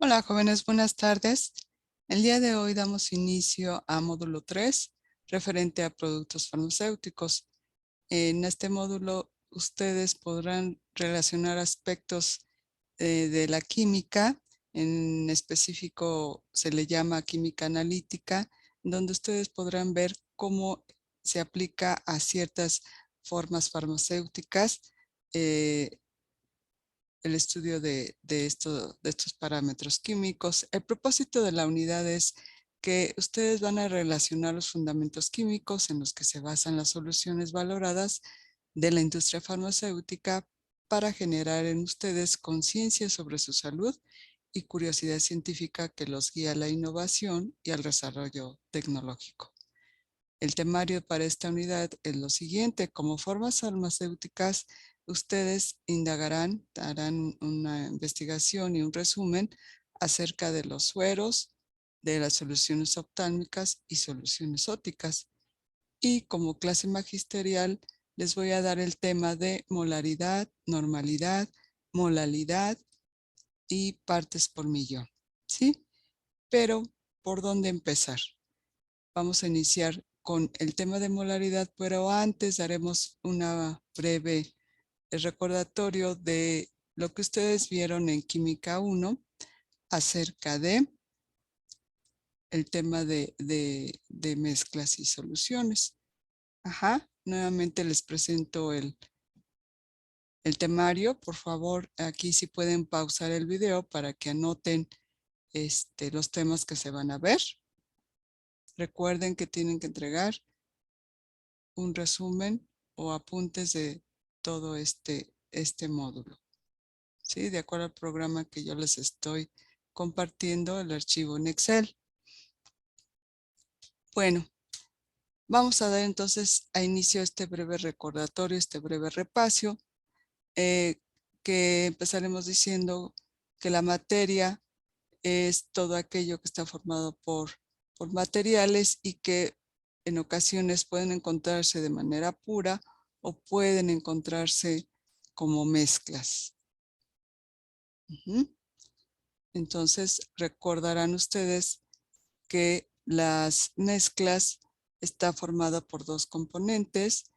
Hola jóvenes, buenas tardes. El día de hoy damos inicio a módulo 3, referente a productos farmacéuticos. En este módulo ustedes podrán relacionar aspectos de la química, en específico se le llama química analítica, donde ustedes podrán ver cómo se aplica a ciertas formas farmacéuticas, el estudio de estos parámetros químicos. El propósito de la unidad es que ustedes van a relacionar los fundamentos químicos en los que se basan las soluciones valoradas de la industria farmacéutica para generar en ustedes conciencia sobre su salud y curiosidad científica que los guía a la innovación y al desarrollo tecnológico. El temario para esta unidad es lo siguiente: como formas farmacéuticas, ustedes indagarán, harán una investigación y un resumen acerca de los sueros, de las soluciones oftálmicas y soluciones ópticas. Y como clase magisterial, les voy a dar el tema de molaridad, normalidad, molalidad y partes por millón. ¿Sí? Pero, ¿por dónde empezar? Vamos a iniciar con el tema de molaridad, pero antes daremos una breve recordatorio de lo que ustedes vieron en Química 1 acerca de el tema de mezclas y soluciones. Nuevamente les presento el temario. Por favor, aquí sí pueden pausar el video para que anoten los temas que se van a ver. Recuerden que tienen que entregar un resumen o apuntes de todo este módulo, ¿sí? De acuerdo al programa que yo les estoy compartiendo, el archivo en Excel. Bueno, vamos a dar entonces a inicio este breve recordatorio, este breve repaso, que empezaremos diciendo que la materia es todo aquello que está formado por materiales y que en ocasiones pueden encontrarse de manera pura o pueden encontrarse como mezclas. Entonces recordarán ustedes que las mezclas está formada por dos componentes,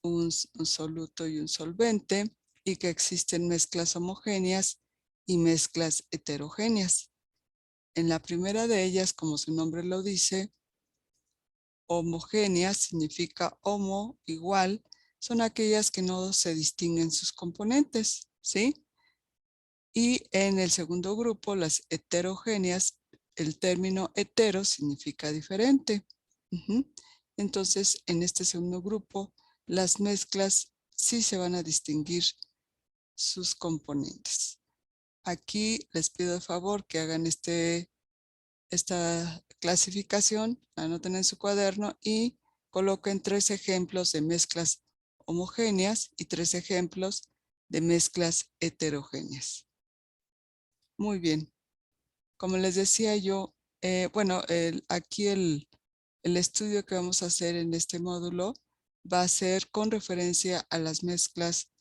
un soluto y un solvente, y que existen mezclas homogéneas y mezclas heterogéneas. En la primera de ellas, como su nombre lo dice, homogénea significa homo, igual, son aquellas que no se distinguen sus componentes, ¿sí? Y en el segundo grupo, las heterogéneas, el término hetero significa diferente. Entonces, en este segundo grupo, las mezclas sí se van a distinguir sus componentes. Aquí les pido de favor que hagan esta clasificación, anoten en su cuaderno y coloquen 3 ejemplos de mezclas homogéneas y 3 ejemplos de mezclas heterogéneas. Muy bien. Como les decía yo, aquí el estudio que vamos a hacer en este módulo va a ser con referencia a las mezclas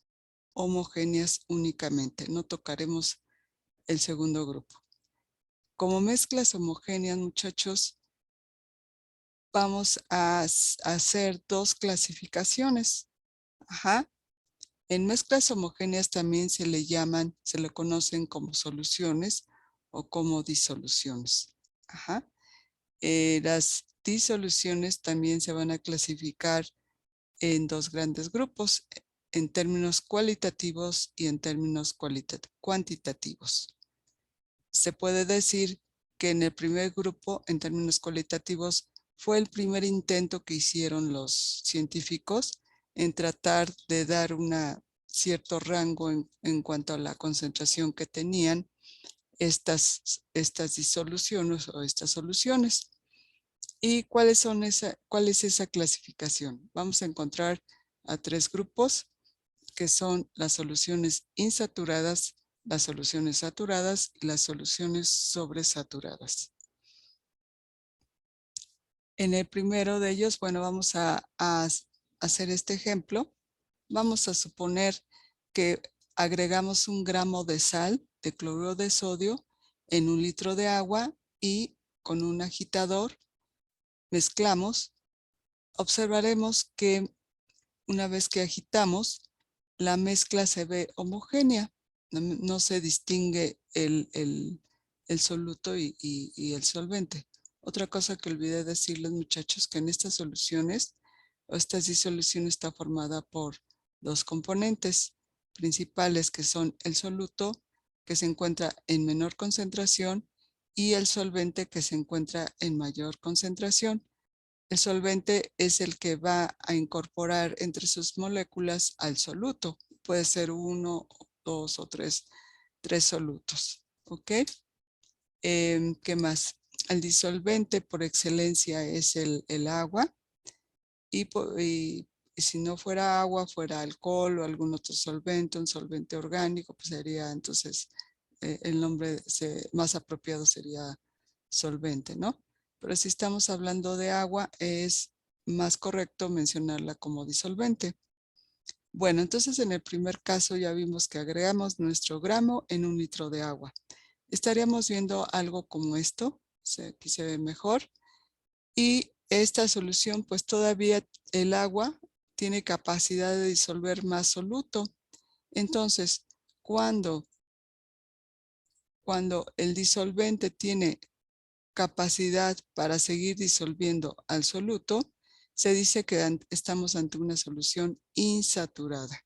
homogéneas únicamente. No tocaremos el segundo grupo. Como mezclas homogéneas, muchachos, vamos a hacer 2 clasificaciones. En mezclas homogéneas también se le conocen como soluciones o como disoluciones. Las disoluciones también se van a clasificar en 2 grandes grupos, en términos cualitativos y en términos cuantitativos. Se puede decir que en el primer grupo, en términos cualitativos, fue el primer intento que hicieron los científicos en tratar de dar un cierto rango en cuanto a la concentración que tenían estas disoluciones o estas soluciones. ¿Y cuál es esa clasificación? Vamos a encontrar a 3 grupos que son las soluciones insaturadas, las soluciones saturadas y las soluciones sobresaturadas. En el primero de ellos, bueno, vamos a hacer este ejemplo. Vamos a suponer que agregamos 1 gramo de sal, de cloruro de sodio, en 1 litro de agua y con un agitador mezclamos. Observaremos que una vez que agitamos, la mezcla se ve homogénea, no se distingue el soluto y el solvente. Otra cosa que olvidé decirles, muchachos, que en estas soluciones o estas disoluciones está formada por 2 componentes principales, que son el soluto, que se encuentra en menor concentración, y el solvente, que se encuentra en mayor concentración. El solvente es el que va a incorporar entre sus moléculas al soluto. Puede ser 1, 2 o 3 solutos. ¿Ok? ¿Qué más? El disolvente por excelencia es el agua. Y si no fuera agua, fuera alcohol o algún otro solvente, un solvente orgánico, pues sería entonces el nombre más apropiado sería solvente, ¿no? Pero si estamos hablando de agua, es más correcto mencionarla como disolvente. Bueno, entonces en el primer caso ya vimos que agregamos nuestro gramo en 1 litro de agua. Estaríamos viendo algo como esto, aquí se ve mejor. Y esta solución, pues todavía el agua tiene capacidad de disolver más soluto. Entonces, cuando el disolvente tiene capacidad para seguir disolviendo al soluto, se dice que estamos ante una solución insaturada.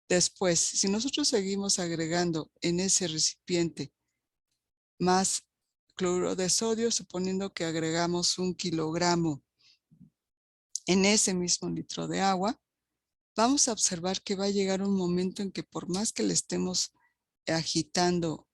Después, si nosotros seguimos agregando en ese recipiente más cloruro de sodio, suponiendo que agregamos 1 kilogramo en ese mismo litro de agua, vamos a observar que va a llegar un momento en que por más que le estemos agitando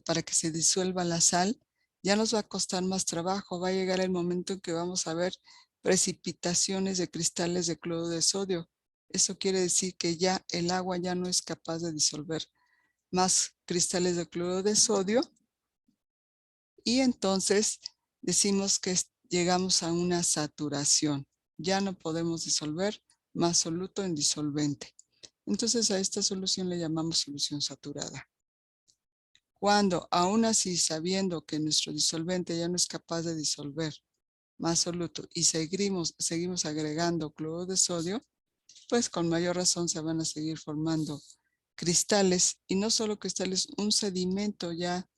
para que se disuelva la sal, ya nos va a costar más trabajo. Va a llegar el momento en que vamos a ver precipitaciones de cristales de cloruro de sodio. Eso quiere decir que ya el agua ya no es capaz de disolver más cristales de cloruro de sodio, y entonces decimos que llegamos a una saturación. Ya no podemos disolver más soluto en disolvente. Entonces a esta solución le llamamos solución saturada. Cuando aún así, sabiendo que nuestro disolvente ya no es capaz de disolver más soluto y seguimos agregando cloruro de sodio, pues con mayor razón se van a seguir formando cristales, y no solo cristales, un sedimento ya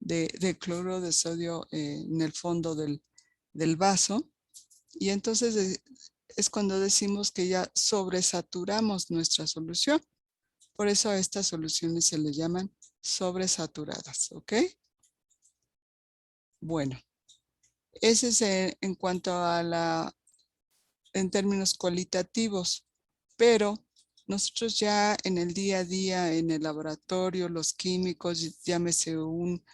de cloruro de sodio en el fondo del vaso. Y entonces es cuando decimos que ya sobresaturamos nuestra solución. Por eso a estas soluciones se les llaman sobresaturadas, ¿ok? Bueno, ese es en cuanto a en términos cualitativos, pero nosotros ya en el día a día, en el laboratorio, los químicos, llámese un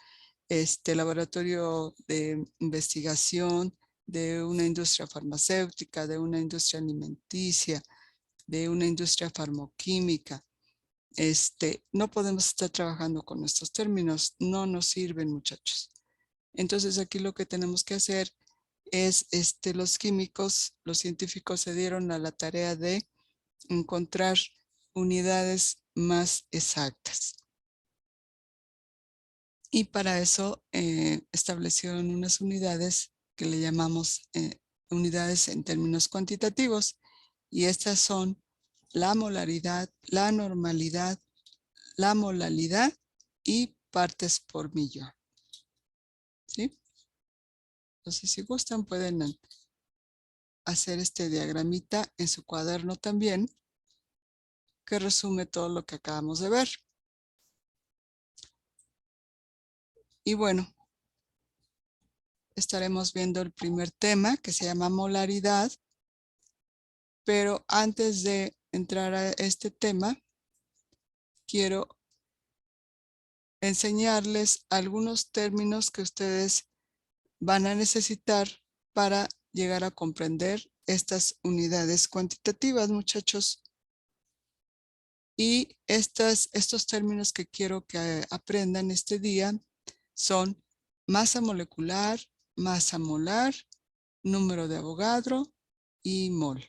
laboratorio de investigación, de una industria farmacéutica, de una industria alimenticia, de una industria farmoquímica. No podemos estar trabajando con estos términos, no nos sirven, muchachos. Entonces aquí lo que tenemos que hacer es, los químicos, los científicos se dieron a la tarea de encontrar unidades más exactas. Y para eso establecieron unas unidades que le llamamos unidades en términos cuantitativos. Y estas son la molaridad, la normalidad, la molalidad y partes por millón. ¿Sí? Entonces, si gustan, pueden hacer este diagramita en su cuaderno también, que resume todo lo que acabamos de ver. Y bueno, estaremos viendo el primer tema, que se llama molaridad. Pero antes de entrar a este tema, quiero enseñarles algunos términos que ustedes van a necesitar para llegar a comprender estas unidades cuantitativas, muchachos. Y estos términos que quiero que aprendan este día son masa molecular, masa molar, número de Avogadro y mol.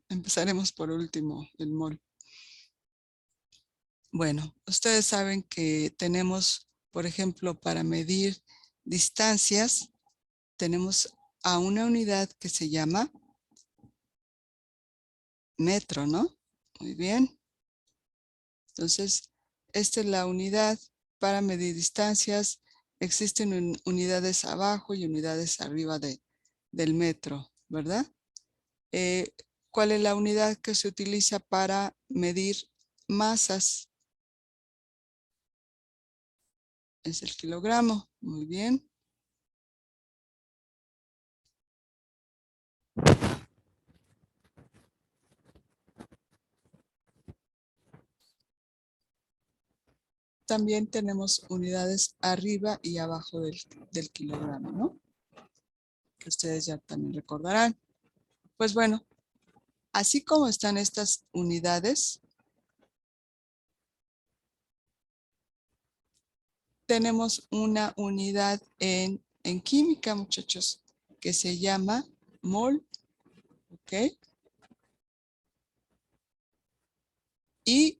Empezaremos por último, el mol. Bueno, ustedes saben que tenemos, por ejemplo, para medir distancias, tenemos a una unidad que se llama metro, ¿no? Muy bien. Entonces, esta es la unidad para medir distancias. Existen unidades abajo y unidades arriba del metro, ¿verdad? Eh, ¿Cuál es la unidad que se utiliza para medir masas? Es el kilogramo. Muy bien. También tenemos unidades arriba y abajo del kilogramo, ¿no? Que ustedes ya también recordarán. Pues bueno, así como están estas unidades, tenemos una unidad en química, muchachos, que se llama mol, ¿ok? Y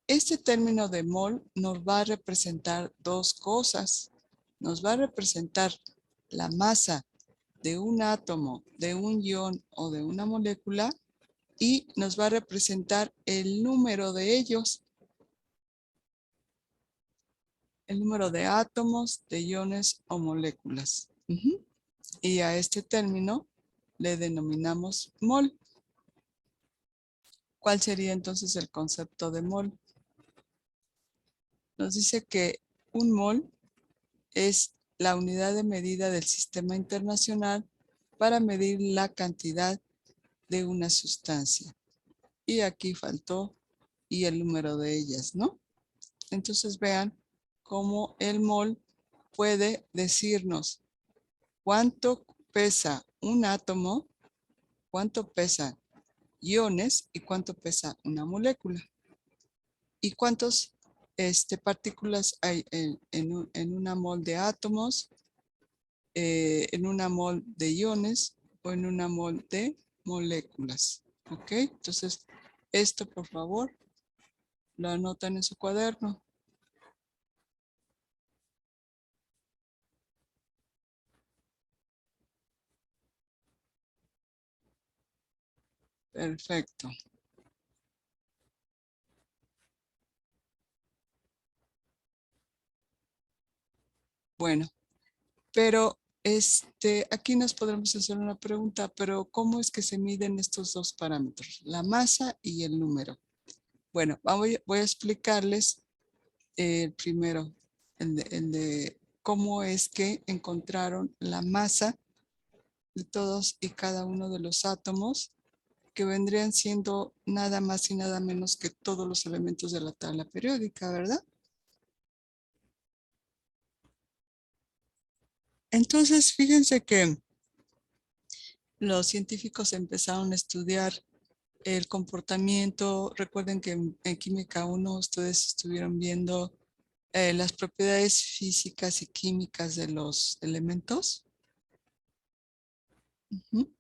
este término de mol nos va a representar dos cosas. Nos va a representar la masa de un átomo, de un ion o de una molécula y nos va a representar el número de ellos, el número de átomos, de iones o moléculas. Y a este término le denominamos mol. ¿Cuál sería entonces el concepto de mol? Nos dice que un mol es la unidad de medida del sistema internacional para medir la cantidad de una sustancia. Y aquí faltó y el número de ellas, ¿no? Entonces vean cómo el mol puede decirnos cuánto pesa un átomo, cuánto pesan iones y cuánto pesa una molécula. Y cuántas partículas hay en una mol de átomos, en una mol de iones o en una mol de moléculas. ¿Ok? Entonces, esto por favor lo anotan en su cuaderno. Perfecto. Bueno, pero aquí nos podremos hacer una pregunta, pero ¿cómo es que se miden estos dos parámetros? La masa y el número. Bueno, voy a explicarles el primero, el de cómo es que encontraron la masa de todos y cada uno de los átomos, que vendrían siendo nada más y nada menos que todos los elementos de la tabla periódica, ¿verdad? Entonces, fíjense que los científicos empezaron a estudiar el comportamiento. Recuerden que en Química 1 ustedes estuvieron viendo las propiedades físicas y químicas de los elementos. Ujú.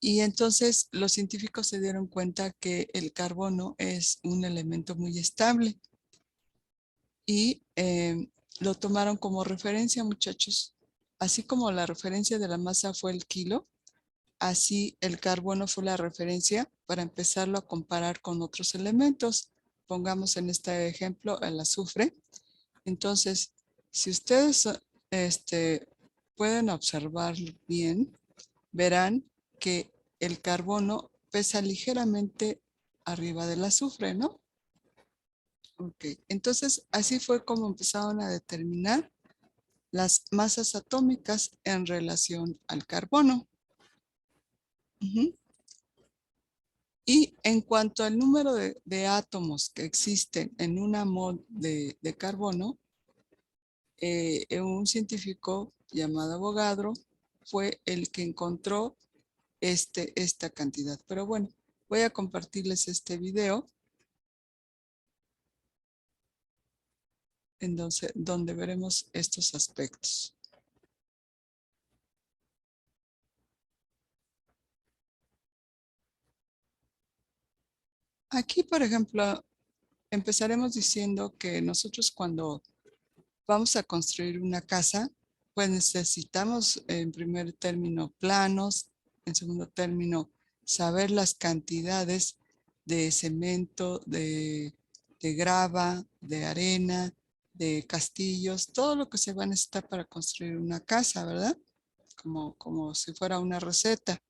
Y entonces los científicos se dieron cuenta que el carbono es un elemento muy estable y lo tomaron como referencia, muchachos. Así como la referencia de la masa fue el kilo, así el carbono fue la referencia para empezarlo a comparar con otros elementos. Pongamos en este ejemplo el azufre. Entonces, si ustedes pueden observar bien, verán que el carbono pesa ligeramente arriba del azufre, ¿no? Ok, entonces así fue como empezaron a determinar las masas atómicas en relación al carbono. Ujú. Y en cuanto al número de átomos que existen en una mol de carbono, un científico llamado Avogadro fue el que encontró esta cantidad. Pero bueno, voy a compartirles este video en donde veremos estos aspectos. Aquí, por ejemplo, empezaremos diciendo que nosotros cuando vamos a construir una casa, pues necesitamos en primer término planos, en segundo término saber las cantidades de cemento, de grava, de arena, de castillos, todo lo que se va a necesitar para construir una casa, ¿verdad? Como si fuera una receta.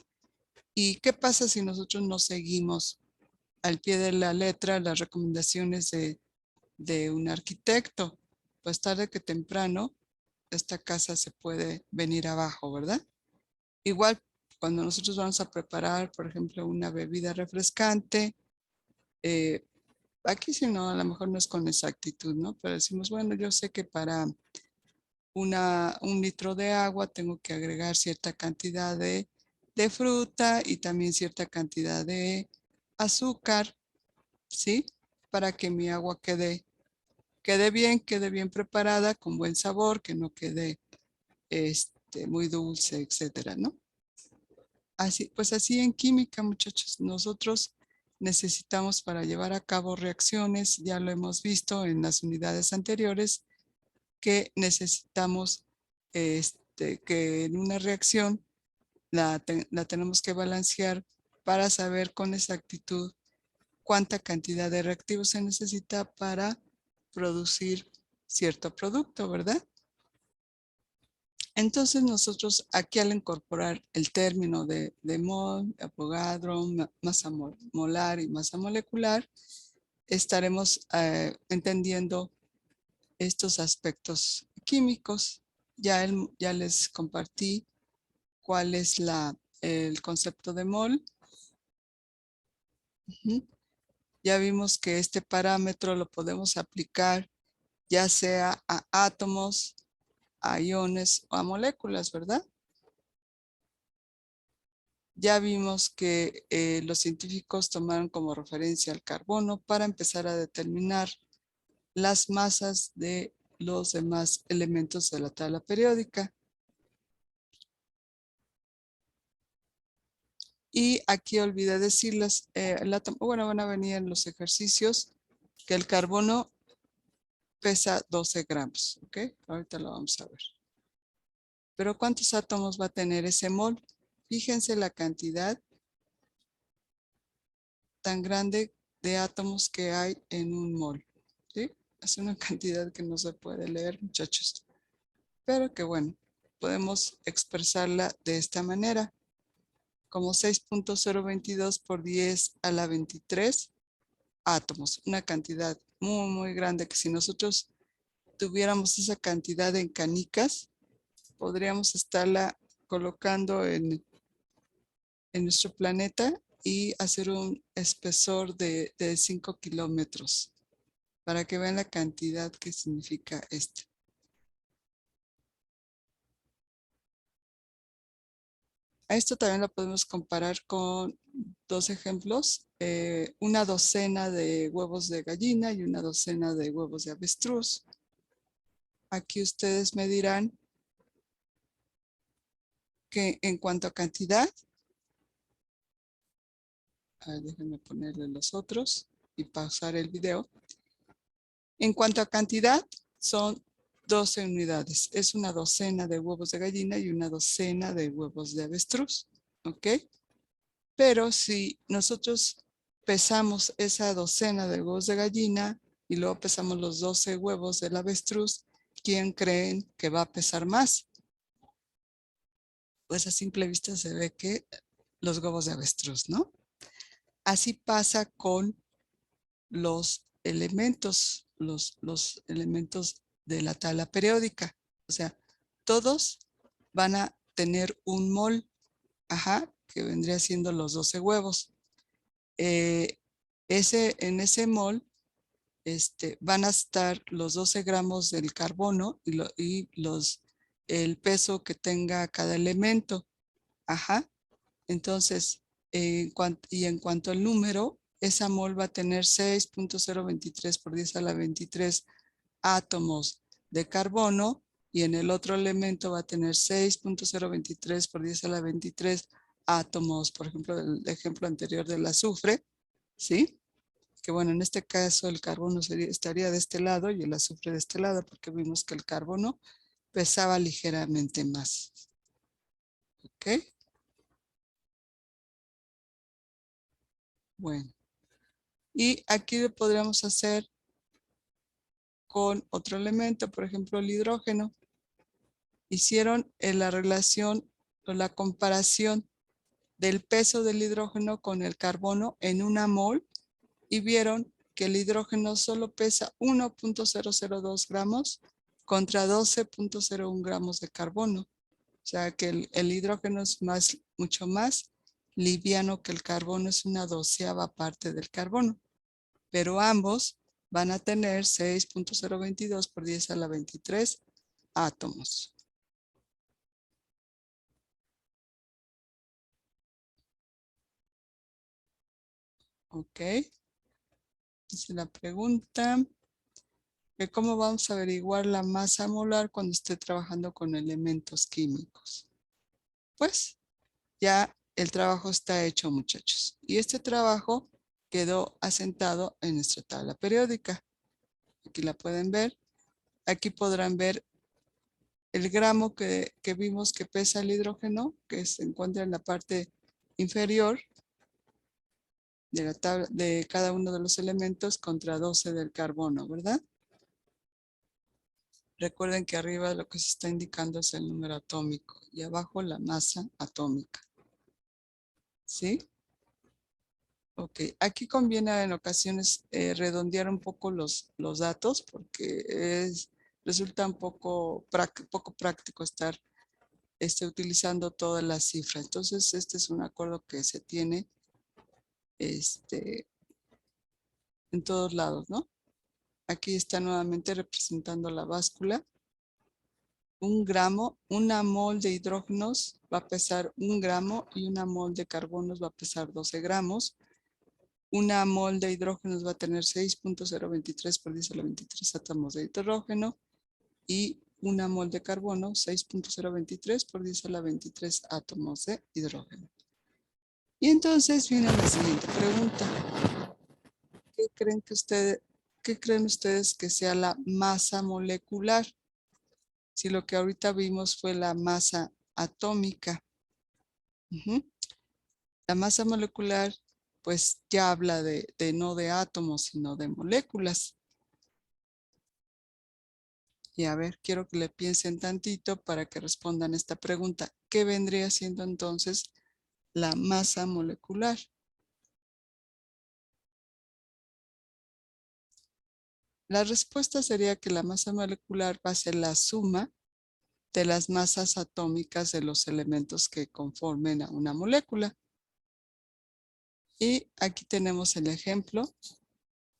¿Y qué pasa si nosotros no seguimos al pie de la letra las recomendaciones de un arquitecto? Pues tarde que temprano esta casa se puede venir abajo, ¿verdad? Igual cuando nosotros vamos a preparar, por ejemplo, una bebida refrescante, eh, aquí si no, a lo mejor no es con exactitud, ¿no? Pero decimos, bueno, yo sé que para un litro de agua tengo que agregar cierta cantidad de fruta y también cierta cantidad de azúcar, ¿sí? Para que mi agua quede bien preparada, con buen sabor, que no quede muy dulce, etcétera, ¿no? Así, pues así en química, muchachos, nosotros necesitamos para llevar a cabo reacciones, ya lo hemos visto en las unidades anteriores, que necesitamos que en una reacción la tenemos que balancear para saber con exactitud cuánta cantidad de reactivos se necesita para producir cierto producto, ¿verdad? Entonces nosotros aquí al incorporar el término de mol, Avogadro, masa molar y masa molecular, estaremos entendiendo estos aspectos químicos. Ya les compartí cuál es el concepto de mol. Ujú. Ya vimos que este parámetro lo podemos aplicar ya sea a átomos, a iones o a moléculas, ¿verdad? Ya vimos que los científicos tomaron como referencia el carbono para empezar a determinar las masas de los demás elementos de la tabla periódica. Y aquí olvidé decirles, bueno, van a venir en los ejercicios que el carbono pesa 12 gramos, ¿ok? Ahorita lo vamos a ver. Pero ¿cuántos átomos va a tener ese mol? Fíjense la cantidad tan grande de átomos que hay en un mol, ¿sí? Es una cantidad que no se puede leer, muchachos, pero que bueno, podemos expresarla de esta manera, como 6.022 por 10 a la 23 átomos, una cantidad muy, muy grande que si nosotros tuviéramos esa cantidad en canicas, podríamos estarla colocando en nuestro planeta y hacer un espesor de 5 kilómetros para que vean la cantidad que significa esto. A esto también lo podemos comparar con dos ejemplos, una docena de huevos de gallina y una docena de huevos de avestruz. Aquí ustedes me dirán que en cuanto a cantidad, déjenme ponerle los otros y pausar el video. En cuanto a cantidad, son 12 unidades. Es una docena de huevos de gallina y una docena de huevos de avestruz. ¿Ok? Pero si nosotros pesamos esa docena de huevos de gallina y luego pesamos los 12 huevos del avestruz, ¿quién creen que va a pesar más? Pues a simple vista se ve que los huevos de avestruz, ¿no? Así pasa con los elementos, los elementos de la tabla periódica. O sea, todos van a tener un mol, ajá, que vendría siendo los 12 huevos. Eh, en ese mol van a estar los 12 gramos del carbono el peso que tenga cada elemento. Ajá. Entonces, en cuanto al número, esa mol va a tener 6.023 por 10 a la 23 átomos de carbono y en el otro elemento va a tener 6.023 por 10 a la 23 átomos, por ejemplo, del ejemplo anterior del azufre, ¿sí? que bueno, en este caso el carbono estaría de este lado y el azufre de este lado, porque vimos que el carbono pesaba ligeramente más. ¿Ok? Bueno, y aquí lo podríamos hacer con otro elemento, por ejemplo, el hidrógeno. Hicieron la relación o la comparación del peso del hidrógeno con el carbono en una mol y vieron que el hidrógeno solo pesa 1.002 gramos contra 12.01 gramos de carbono. O sea que el hidrógeno es mucho más liviano que el carbono, es una 12ª parte del carbono. Pero ambos van a tener 6.022 por 10 a la 23 átomos. Ok. Dice la pregunta de cómo vamos a averiguar la masa molar cuando esté trabajando con elementos químicos. Pues ya el trabajo está hecho, muchachos. Y este trabajo quedó asentado en nuestra tabla periódica. Aquí la pueden ver. Aquí podrán ver el gramo que vimos que pesa el hidrógeno, que se encuentra en la parte inferior de la tabla de cada uno de los elementos contra 12 del carbono, ¿verdad? Recuerden que arriba lo que se está indicando es el número atómico y abajo la masa atómica. ¿Sí? Ok, aquí conviene en ocasiones redondear un poco los datos porque resulta un poco práctico estar utilizando todas las cifras. Entonces, este es un acuerdo que se tiene en todos lados, ¿no? Aquí está nuevamente representando la báscula. 1 gramo, una mol de hidrógenos va a pesar 1 gramo y una mol de carbonos va a pesar 12 gramos. Una mol de hidrógenos va a tener 6.023 por 10 a la 23 átomos de hidrógeno y una mol de carbono 6.023 por 10 a la 23 átomos de hidrógeno. Y entonces viene la siguiente pregunta. ¿Qué creen ustedes que sea la masa molecular? Si lo que ahorita vimos fue la masa atómica. La masa molecular pues ya habla no de átomos, sino de moléculas. Y a ver, quiero que le piensen tantito para que respondan esta pregunta. ¿Qué vendría siendo entonces la masa molecular? La respuesta sería que la masa molecular va a ser la suma de las masas atómicas de los elementos que conformen a una molécula. Y aquí tenemos el ejemplo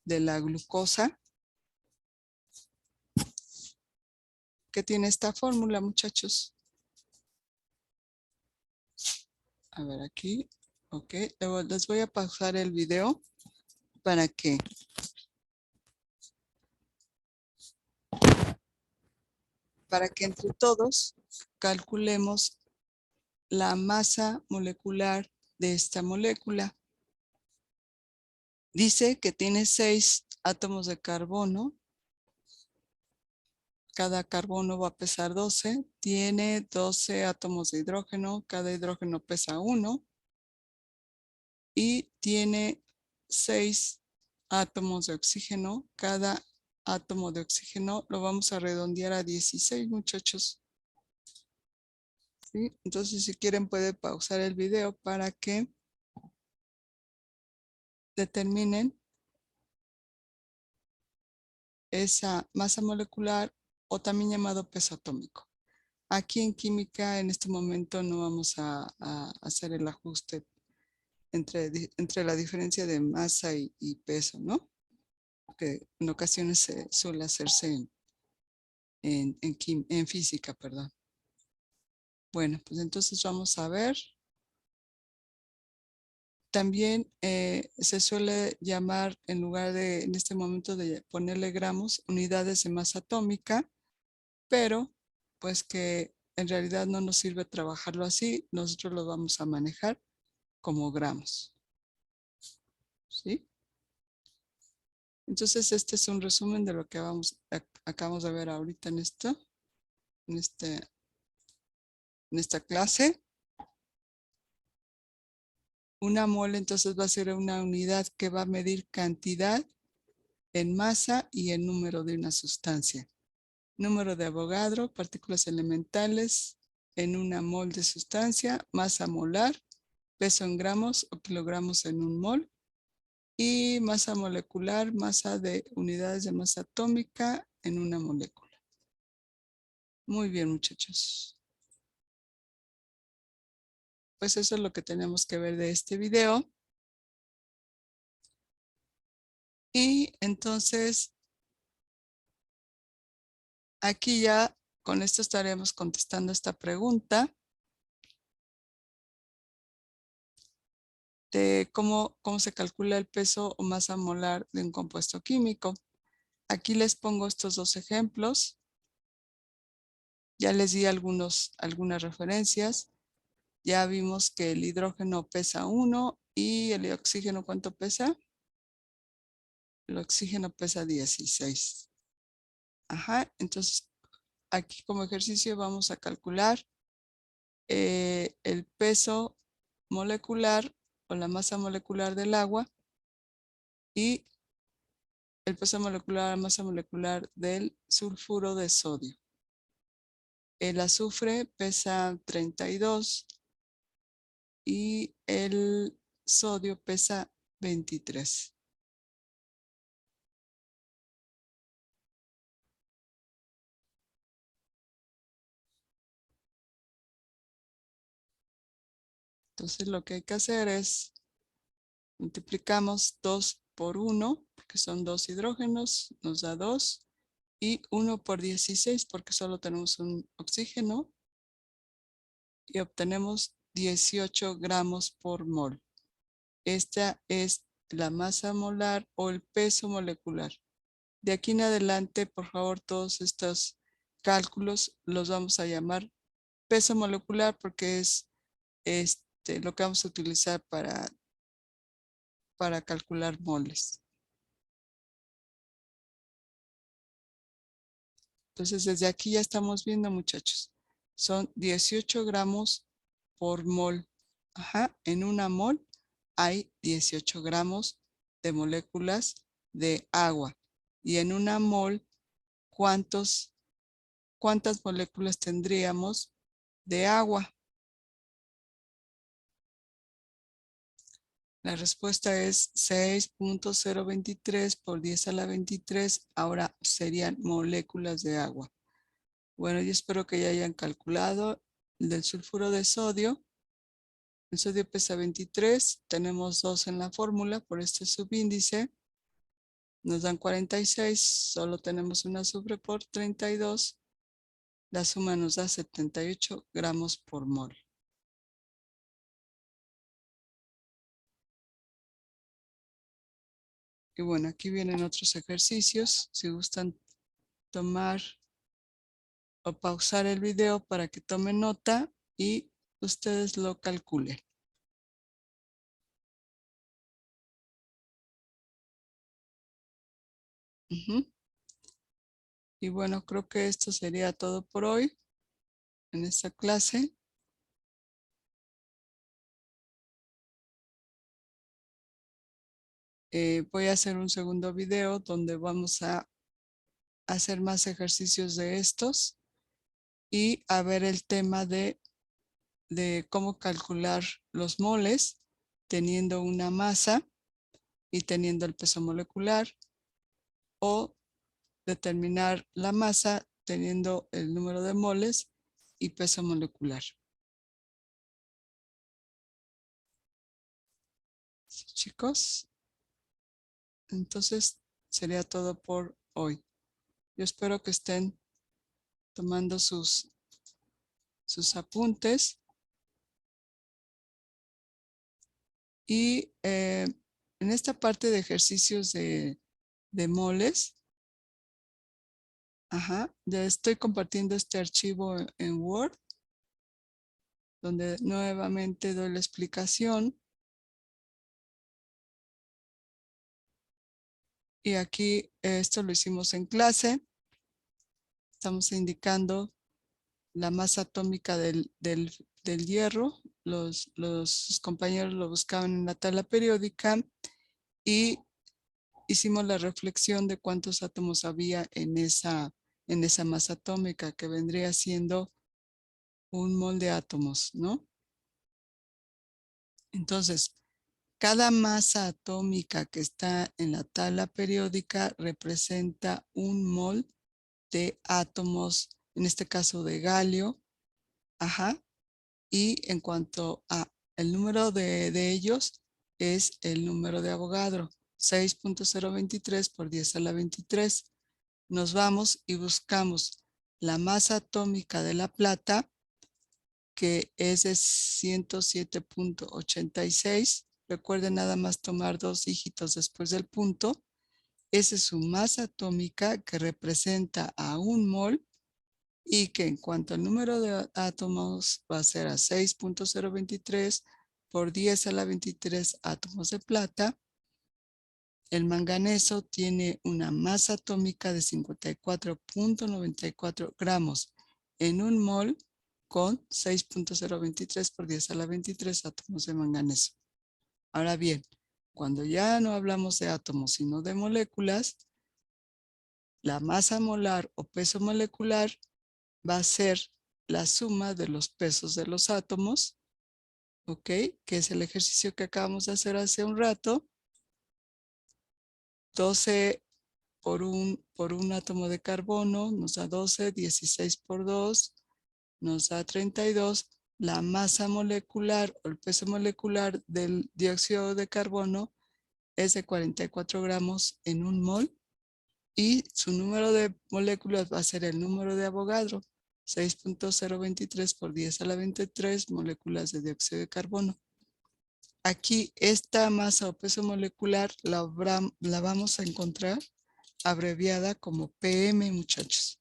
de la glucosa, que tiene esta fórmula, muchachos. A ver aquí. Ok, luego les voy a pausar el video para que entre todos calculemos la masa molecular de esta molécula. Dice que tiene 6 átomos de carbono. Cada carbono va a pesar 12. Tiene 12 átomos de hidrógeno. Cada hidrógeno pesa 1. Y tiene 6 átomos de oxígeno. Cada átomo de oxígeno lo vamos a redondear a 16, muchachos. ¿Sí? Entonces, si quieren, puede pausar el video para que determinen esa masa molecular o también llamado peso atómico. Aquí en química, en este momento, no vamos a hacer el ajuste entre la diferencia de masa y peso, ¿no? Que en ocasiones se suele hacerse en física, perdón. Bueno, pues entonces vamos a ver. También se suele llamar, en lugar de, en este momento de ponerle gramos, unidades de masa atómica, pero pues que en realidad no nos sirve trabajarlo así, nosotros lo vamos a manejar como gramos. ¿Sí? Entonces, este es un resumen de lo que acabamos de ver ahorita en, este, en esta clase. Una mole entonces va a ser una unidad que va a medir cantidad en masa y en número de una sustancia. Número de Avogadro, partículas elementales en una mol de sustancia, masa molar, peso en gramos o kilogramos en un mol, y masa molecular, masa de unidades de masa atómica en una molécula. Muy bien, muchachos. Pues eso es lo que tenemos que ver de este video. Y entonces, aquí ya con esto estaremos contestando esta pregunta de cómo se calcula el peso o masa molar de un compuesto químico. Aquí les pongo estos dos ejemplos. Ya les di algunas referencias. Ya vimos que el hidrógeno pesa 1 y el oxígeno, ¿cuánto pesa? El oxígeno pesa 16. Ajá, entonces aquí como ejercicio vamos a calcular el peso molecular o la masa molecular del agua y el peso molecular, la masa molecular del sulfuro de sodio. El azufre pesa 32 y el sodio pesa 23. Entonces lo que hay que hacer es multiplicamos 2 por 1, porque son 2 hidrógenos, nos da 2, y 1 por 16, porque solo tenemos un oxígeno, y obtenemos 18 gramos por mol. Esta es la masa molar o el peso molecular. De aquí en adelante, por favor, todos estos cálculos los vamos a llamar peso molecular porque es lo que vamos a utilizar para calcular moles. Entonces, desde aquí ya estamos viendo, muchachos, son 18 gramos por mol. Ajá, en una mol hay 18 gramos de moléculas de agua. Y en una mol, ¿cuántas moléculas tendríamos de agua? La respuesta es 6.023 por 10 a la 23. Ahora serían moléculas de agua. Bueno, yo espero que ya hayan calculado el del sulfuro de sodio. El sodio pesa 23. Tenemos 2 en la fórmula por este subíndice. Nos dan 46. Solo tenemos un azufre por 32. La suma nos da 78 gramos por mol. Y bueno, aquí vienen otros ejercicios. Si gustan tomar o pausar el video para que tomen nota y ustedes lo calculen. Y bueno, creo que esto sería todo por hoy en esta clase. Voy a hacer un segundo video donde vamos a hacer más ejercicios de estos y a ver el tema de cómo calcular los moles teniendo una masa y teniendo el peso molecular, o determinar la masa teniendo el número de moles y peso molecular. ¿Sí, chicos? Entonces sería todo por hoy. Yo espero que estén tomando sus apuntes y en esta parte de ejercicios de moles, ya estoy compartiendo este archivo en Word, donde nuevamente doy la explicación Y aquí esto lo hicimos en clase. Estamos indicando la masa atómica del hierro. Los compañeros lo buscaban en la tabla periódica y hicimos la reflexión de cuántos átomos había en esa masa atómica, que vendría siendo un mol de átomos, ¿no? Entonces, cada masa atómica que está en la tabla periódica representa un mol de átomos, en este caso de galio. Ajá. Y en cuanto a el número de ellos, es el número de Avogadro, 6.023 por 10 a la 23. Nos vamos y buscamos la masa atómica de la plata, que es de 107.86. Recuerden nada más tomar 2 dígitos después del punto. Esa es su masa atómica, que representa a un mol, y que en cuanto al número de átomos va a ser a 6.023 por 10 a la 23 átomos de plata. El manganeso tiene una masa atómica de 54.94 gramos en un mol, con 6.023 por 10 a la 23 átomos de manganeso. Ahora bien, cuando ya no hablamos de átomos, sino de moléculas, la masa molar o peso molecular va a ser la suma de los pesos de los átomos, ¿ok? Que es el ejercicio que acabamos de hacer hace un rato. 12 por un átomo de carbono nos da 12, 16 por 2 nos da 32. La masa molecular o el peso molecular del dióxido de carbono es de 44 gramos en un mol, y su número de moléculas va a ser el número de Avogadro, 6.023 por 10 a la 23 moléculas de dióxido de carbono. Aquí esta masa o peso molecular la vamos a encontrar abreviada como PM, muchachos.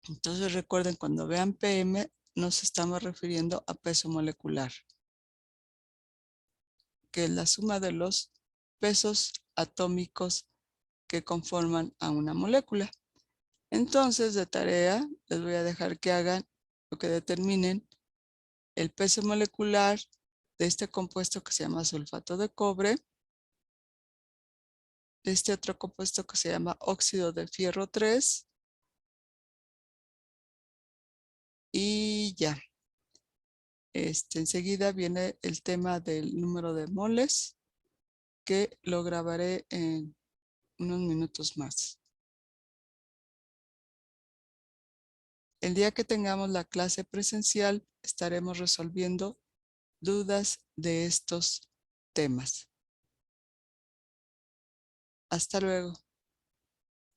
Entonces recuerden, cuando vean PM, nos estamos refiriendo a peso molecular, que es la suma de los pesos atómicos que conforman a una molécula. Entonces, de tarea, les voy a dejar que hagan o que determinen el peso molecular de este compuesto que se llama sulfato de cobre, de este otro compuesto que se llama óxido de fierro 3, y ya. Enseguida viene el tema del número de moles, que lo grabaré en unos minutos más. El día que tengamos la clase presencial, estaremos resolviendo dudas de estos temas. Hasta luego.